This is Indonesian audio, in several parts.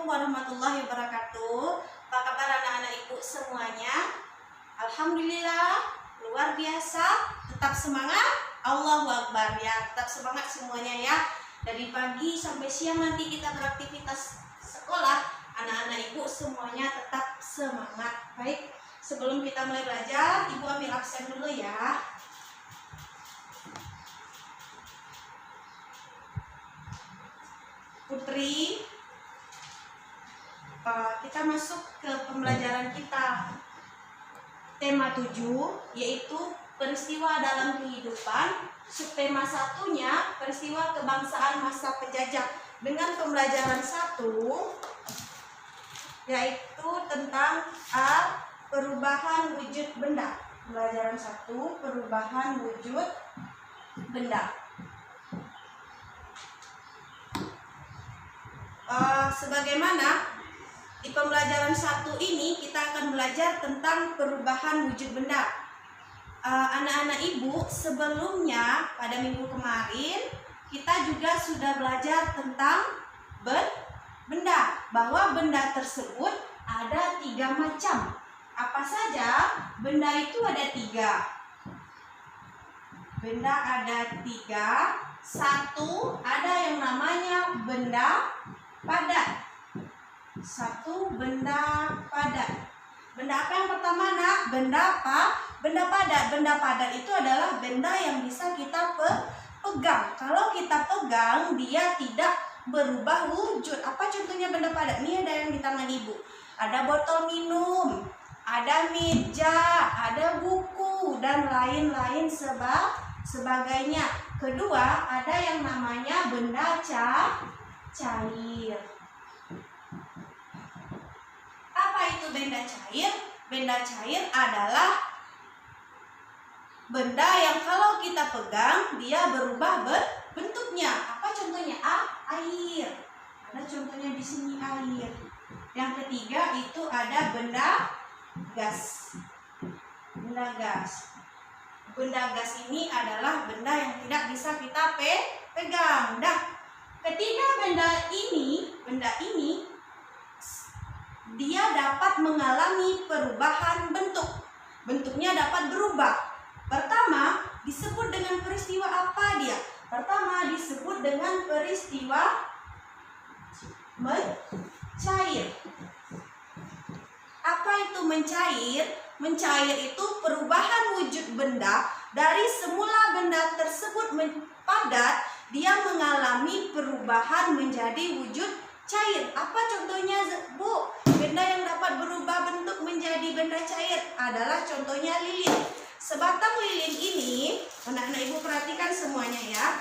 Assalamualaikum warahmatullahi wabarakatuh. Apa kabar anak-anak ibu semuanya? Alhamdulillah, luar biasa. Tetap semangat, Allahu Akbar ya. Tetap semangat semuanya ya. Dari pagi sampai siang nanti kita beraktivitas sekolah. Anak-anak ibu semuanya tetap semangat. Baik, sebelum kita mulai belajar, ibu ambil absen dulu ya. Putri, kita masuk ke pembelajaran kita. Tema 7 yaitu peristiwa dalam kehidupan. Subtema satunya peristiwa kebangsaan masa penjajah. Dengan pembelajaran 1 yaitu tentang perubahan wujud benda. Pembelajaran 1 perubahan wujud benda. Sebagaimana di pembelajaran 1 ini kita akan belajar tentang perubahan wujud benda. Anak-anak ibu, sebelumnya pada minggu kemarin kita juga sudah belajar tentang benda, bahwa benda tersebut ada 3 macam. Apa saja? Benda itu ada 3. Benda ada 3. 1, ada yang namanya benda padat. 1, benda padat. Benda apa yang pertama nak? Benda apa? Benda padat. Benda padat itu adalah benda yang bisa kita pegang. Kalau kita pegang, dia tidak berubah wujud. Apa contohnya benda padat? Ini ada yang di tangan ibu. Ada botol minum, ada meja, ada buku, dan lain-lain sebagainya. Kedua, ada yang namanya benda cair. Apa itu benda cair? Benda cair adalah benda yang kalau kita pegang dia berubah bentuknya. Apa contohnya? Air. Ada contohnya di sini air. Yang ketiga itu ada benda gas. Benda gas. Benda gas ini adalah benda yang tidak bisa kita pegang. Ketiga benda ini dia dapat mengalami perubahan bentuk. Bentuknya dapat berubah. Pertama, disebut dengan peristiwa apa dia? Pertama, disebut dengan peristiwa mencair. Apa itu mencair? Mencair itu perubahan wujud benda. Dari semula benda tersebut padat, dia mengalami perubahan menjadi wujud cair. Apa contohnya, Bu? Benda yang dapat berubah bentuk menjadi benda cair adalah contohnya lilin. Sebatang lilin ini, anak-anak ibu perhatikan semuanya ya.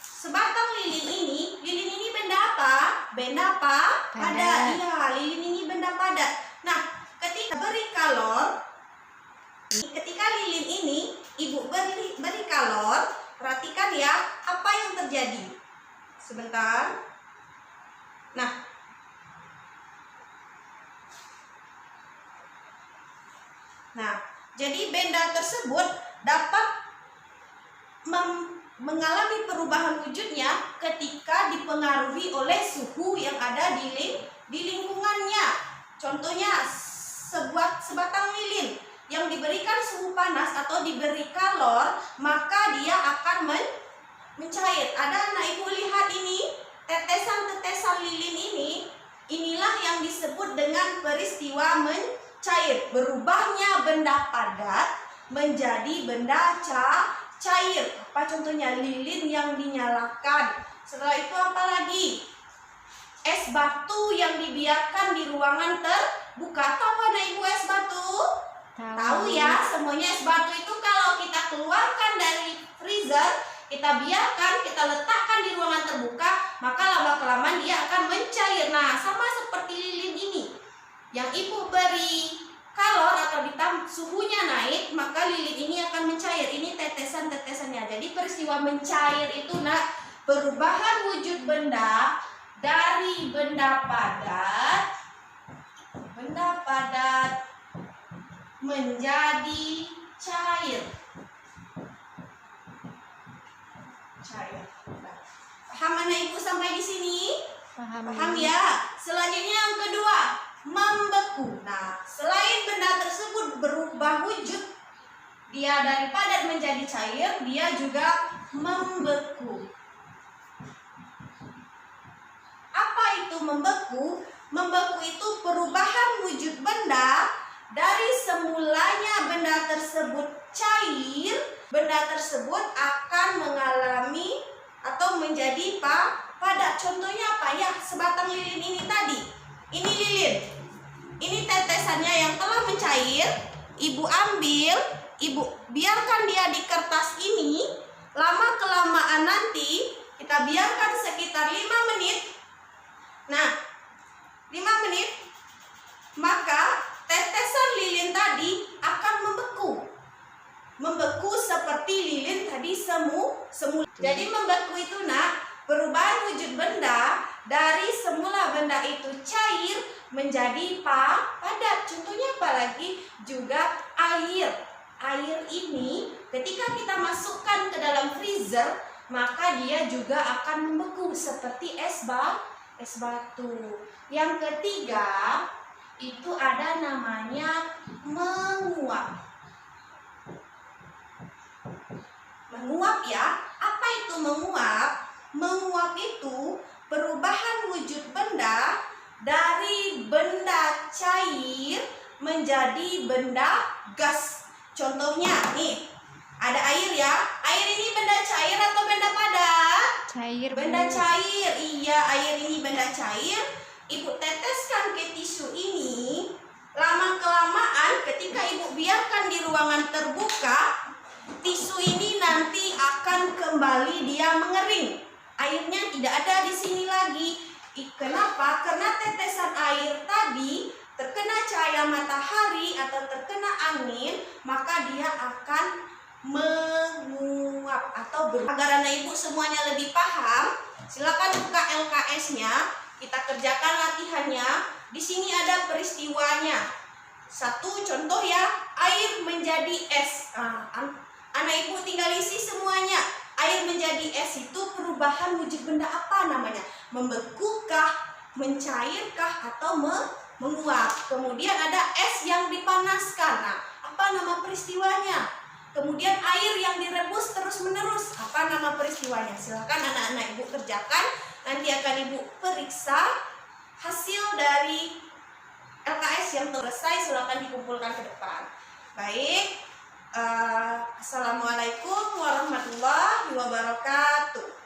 Sebatang lilin ini benda apa? Benda apa? Padat. Iya, lilin ini benda padat. Nah, ketika lilin ini ibu beri kalor, perhatikan ya, apa yang terjadi? Sebentar. Nah, jadi benda tersebut dapat mengalami perubahan wujudnya ketika dipengaruhi oleh suhu yang ada di lingkungannya. Contohnya sebatang lilin yang diberikan suhu panas atau diberi kalor, maka dia akan mencair. Ada anak ibu lihat ini, tetesan-tetesan lilin ini, inilah yang disebut dengan peristiwa mencair. Berubahnya benda padat menjadi benda cair. Apa contohnya? Lilin yang dinyalakan. Setelah itu apa lagi? Es batu yang dibiarkan di ruangan terbuka. Tahu anak ibu es batu? Tahu ya, semuanya es batu itu kalau kita keluarkan dari freezer, kita biarkan, kita letakkan di ruangan terbuka, maka lama-kelamaan dia akan mencair. Nah, sama seperti lilin ini. Yang ibu beri kalor atau suhunya naik, maka lilin ini akan mencair. Ini tetesan-tetesannya. Jadi peristiwa mencair itu perubahan wujud benda dari benda padat menjadi cair. Paham anak ibu sampai di sini? Paham. Ya. Selanjutnya yang kedua, membeku. Nah, selain benda tersebut berubah wujud, dia dari padat menjadi cair, dia juga membeku. Apa itu membeku? Membeku itu perubahan wujud benda dari semulanya benda tersebut cair, benda tersebut akan mengalami atau menjadi padat. Contohnya apa ya? Sebatang lilin ini tadi. Ini lilin. Ini tetesannya yang telah mencair. Ibu ambil, ibu biarkan dia di kertas ini. Lama kelamaan nanti kita biarkan sekitar 5 menit. Nah, 5 menit, maka tetesan lilin tadi akan membeku. Membeku seperti lilin tadi semula. Jadi membeku itu nak, perubahan wujud benda dari semula benda itu cair menjadi padat. Contohnya apa lagi? Juga air. Air ini ketika kita masukkan ke dalam freezer, maka dia juga akan membeku seperti es batu. Yang ketiga, itu ada namanya menguap. Menguap ya. Apa itu menguap? Menguap itu perubahan wujud benda dari benda cair menjadi benda gas. Contohnya nih, ada air ya. Air ini benda cair atau benda padat? Cair. Benda cair. Iya, air ini benda cair. Ibu teteskan ke tisu ini. Lama kelamaan ketika ibu biarkan di ruangan terbuka, tisu ini nanti akan kembali dia mengering. Airnya tidak ada di sini lagi. Kenapa? Karena tetesan air tadi terkena cahaya matahari atau terkena angin, maka dia akan menguap atau agar anak ibu semuanya lebih paham, silakan buka LKS-nya, kita kerjakan latihannya. Di sini ada peristiwanya. Satu contoh ya, air menjadi es. Anak ibu tinggal isi semuanya. Air menjadi es itu perubahan wujud benda apa namanya? Membekukah, mencairkah, atau menguap. Kemudian ada es yang dipanaskan. Nah, apa nama peristiwanya? Kemudian air yang direbus terus menerus. Apa nama peristiwanya? Silakan anak-anak ibu kerjakan. Nanti akan ibu periksa hasil dari LKS yang selesai. Silakan dikumpulkan ke depan. Baik. Assalamualaikum warahmatullahi wabarakatuh.